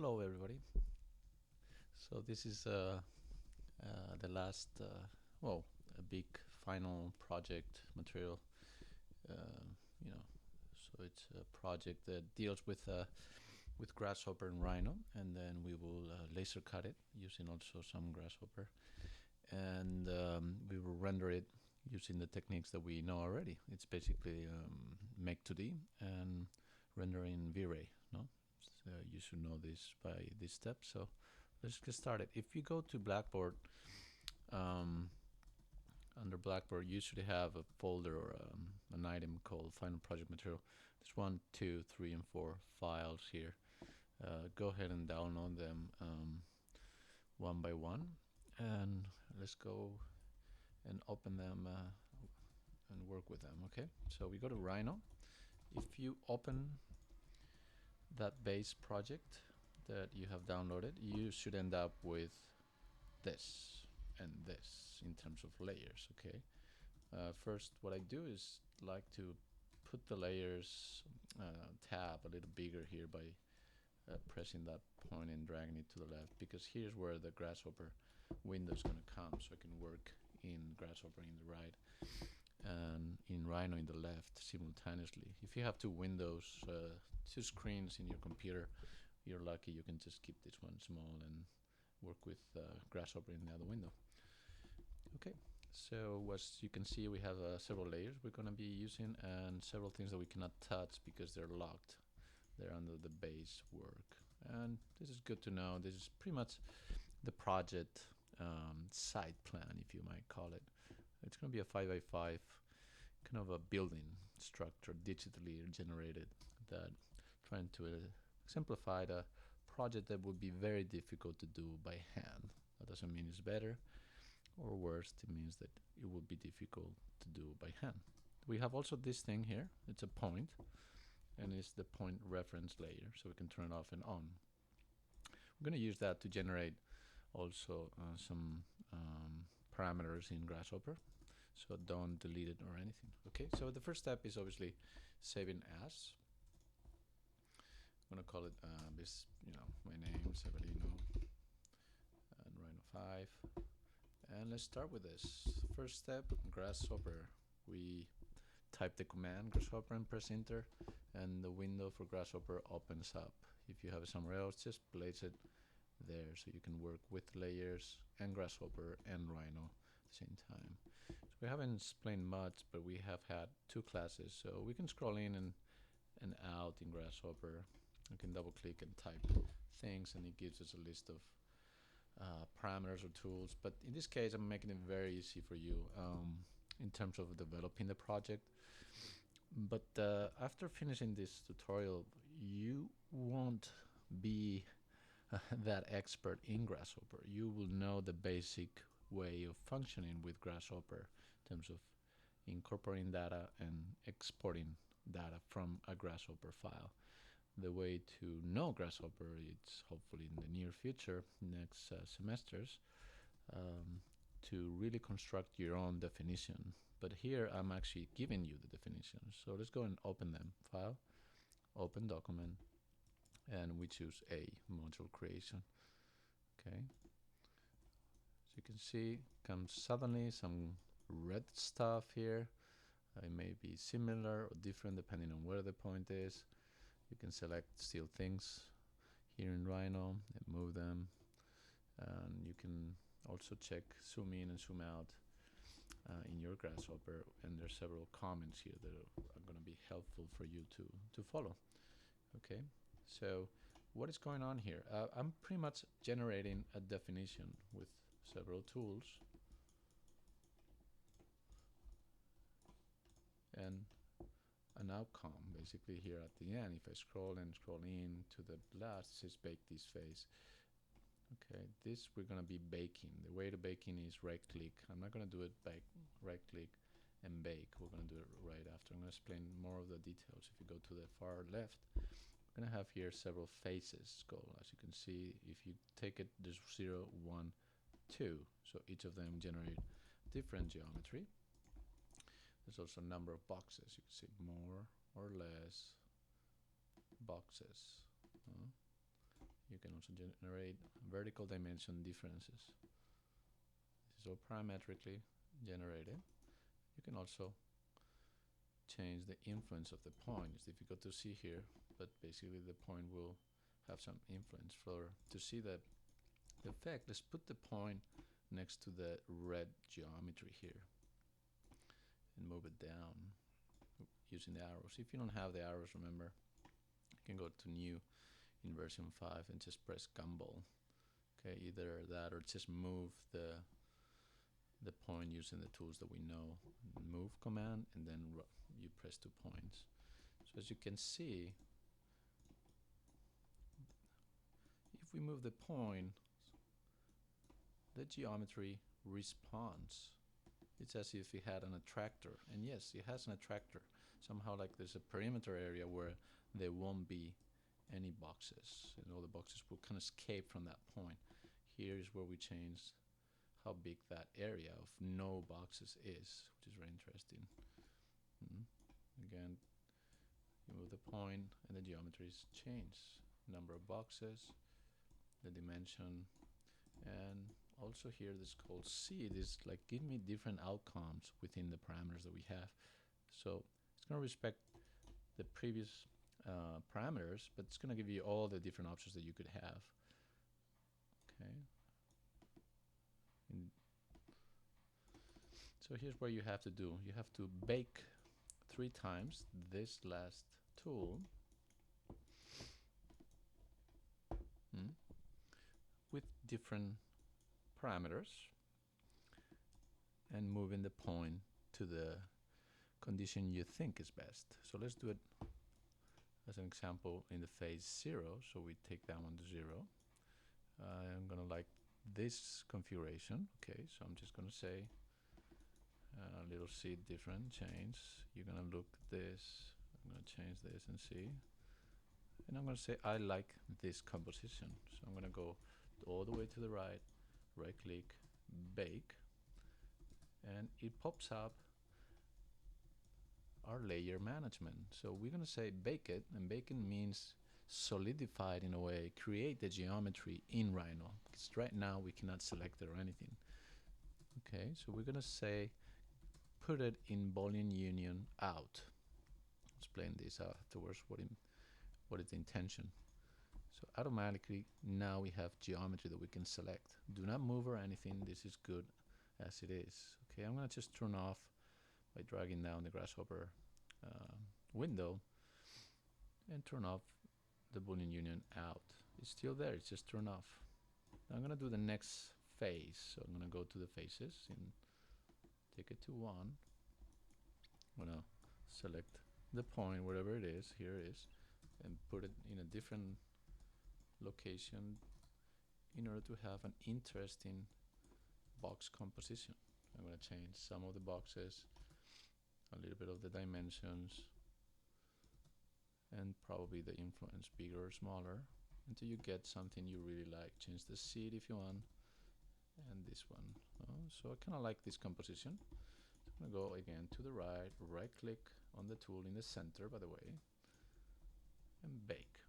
Hello everybody. So this is the last, well, a big final project material. Uh, you know, so it's a project that deals with Grasshopper and Rhino, and then we will laser cut it using also some Grasshopper, and we will render it using the techniques that we know already. It's basically make 2D and render in V-Ray. No, so you should know this by this step. So let's get started. If you go to Blackboard, um, under Blackboard, you should have a folder or an item called Final Project Material. There's 1, 2, 3, and 4 files here. Go ahead and download them one by one, and let's go and open them and work with them. Okay, so we go to Rhino. If you open that base project that you have downloaded, you should end up with this and this in terms of layers. Okay, first what I do is like to put the layers tab a little bigger here by pressing that point and dragging it to the left, because here's where the Grasshopper window is going to come, so I can work in Grasshopper in the right and in Rhino in the left simultaneously. If you have two windows, two screens in your computer, you're lucky. You can just keep this one small and work with Grasshopper in the other window. Okay, so as you can see, we have several layers we're going to be using and several things that we cannot touch because they're locked. They're under the base work, and this is good to know. This is pretty much the project site plan, if you might call it. It's going to be a 5x5 kind of a building structure, digitally generated, that trying to simplify the project that would be very difficult to do by hand. That doesn't mean it's better or worse. It means that it would be difficult to do by hand. We have also this thing here. It's a point, and it's the point reference layer, so we can turn it off and on. We're going to use that to generate also some parameters in Grasshopper, so don't delete it or anything. Okay, so the first step is obviously saving as. I'm going to call it this, my name, Severino, and Rhino 5. And let's start with this. First step, Grasshopper. We type the command Grasshopper and press enter, and the window for Grasshopper opens up. If you have it somewhere else, just place it there so you can work with layers and Grasshopper and Rhino at the same time. So we haven't explained much, but we have had two classes, so we can scroll in and out in Grasshopper. You can double click and type things, and it gives us a list of parameters or tools. But in this case, I'm making it very easy for you in terms of developing the project. But after finishing this tutorial, you won't be that expert in Grasshopper. You will know the basic way of functioning with Grasshopper in terms of incorporating data and exporting data from a Grasshopper file. The way to know Grasshopper, it's hopefully in the near future, next semesters, to really construct your own definition. But here I'm actually giving you the definitions. So let's go and open them. File, open document, and we choose A, module creation. Okay. As you can see, comes suddenly some red stuff here. It may be similar or different depending on where the point is. You can select still things here in Rhino and move them. And you can also check zoom in and zoom out in your Grasshopper. And there's several comments here that are going to be helpful for you to follow. Okay, so what is going on here? I'm pretty much generating a definition with several tools. And an outcome basically here at the end. If I scroll in to the last, it says bake this face. Okay, this we're going to be baking. The way to baking is right click. I'm not going to do it by right click and bake. We're going to do it right after. I'm going to explain more of the details. If you go to the far left, we're going to have here several faces go. As you can see, if you take it, there's 0, 1, 2. So each of them generate different geometry. There's also a number of boxes. You can see more or less boxes. You can also generate vertical dimension differences. This is all parametrically generated. You can also change the influence of the point. It's difficult to see here, but basically the point will have some influence. To see the effect, let's put the point next to the red geometry here and move it down using the arrows. If you don't have the arrows, remember, you can go to new in version 5 and just press gumball. Okay, either that or just move the point using the tools that we know. Move command, and then you press 2 points. So as you can see, if we move the point, the geometry responds. It's as if it had an attractor, and yes, it has an attractor. Somehow, like, there's a perimeter area where there won't be any boxes, and all the boxes will kind of escape from that point. Here is where we change how big that area of no boxes is, which is very interesting. Again, you move the point and the geometries change. Number of boxes, the dimension, and also here this called seed is like give me different outcomes within the parameters that we have. So it's going to respect the previous parameters, but it's going to give you all the different options that you could have. Okay. So here's what you have to do. You have to bake 3 times this last tool with different parameters and moving the point to the condition you think is best. So let's do it as an example in the phase 0. So we take that one to 0. I'm going to like this configuration. Okay, so I'm just going to say a little seed different, change. You're going to look at this. I'm going to change this and see. And I'm going to say I like this composition. So I'm going to go all the way to the right, right click, bake, and it pops up our layer management. So we're going to say bake it, and baking means solidified in a way, create the geometry in Rhino, because right now we cannot select it or anything. Okay, so we're going to say put it in Boolean union out. Explain this afterwards, what is the intention. So automatically now we have geometry that we can select. Do not move or anything. This is good as it is. Okay, I'm going to just turn off by dragging down the Grasshopper window and turn off the Boolean union out. It's still there, it's just turned off. Now I'm going to do the next phase. So I'm going to go to the phases and take it to 1. I'm going to select the point, wherever it is, here it is, and put it in a different location in order to have an interesting box composition. I'm going to change some of the boxes, a little bit of the dimensions, and probably the influence, bigger or smaller, until you get something you really like. Change the seed if you want, and this one. So I kind of like this composition. So I'm going to go again to the right, right click on the tool in the center, by the way, and bake.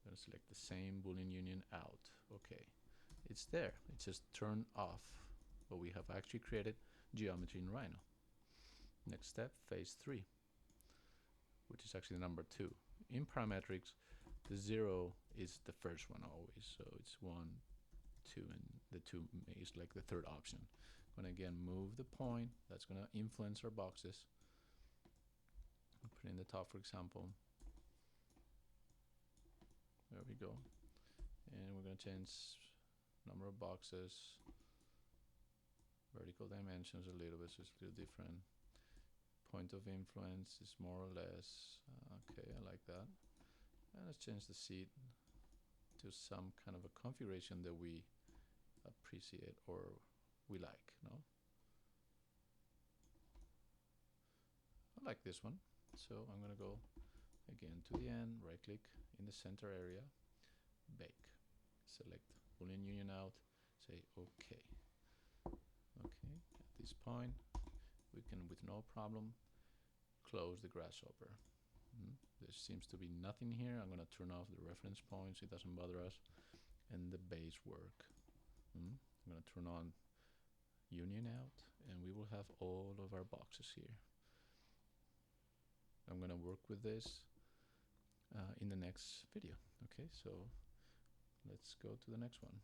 I'm going to select the same Boolean union out. Okay, it's there. It's just turned off, but we have actually created geometry in Rhino. Next step, phase 3, which is actually number 2. In parametrics, the 0 is the first one always. So it's 1, 2, and the 2 is like the third option. I'm going to again move the point. That's going to influence our boxes. I'll put in the top, for example. There we go. And we're going to change number of boxes, vertical dimensions a little bit, so it's a little different. Point of influence is more or less, okay, I like that. And let's change the seed to some kind of a configuration that we appreciate or we like, no? I like this one. So I'm going to go again to the end, right click in the center area, bake. Select Boolean union out, say OK. Okay, at this point, we can, with no problem, close the Grasshopper. There seems to be nothing here. I'm going to turn off the reference points. It doesn't bother us. and the base work. I'm going to turn on union out, and we will have all of our boxes here. I'm going to work with this in the next video. Okay, so let's go to the next one.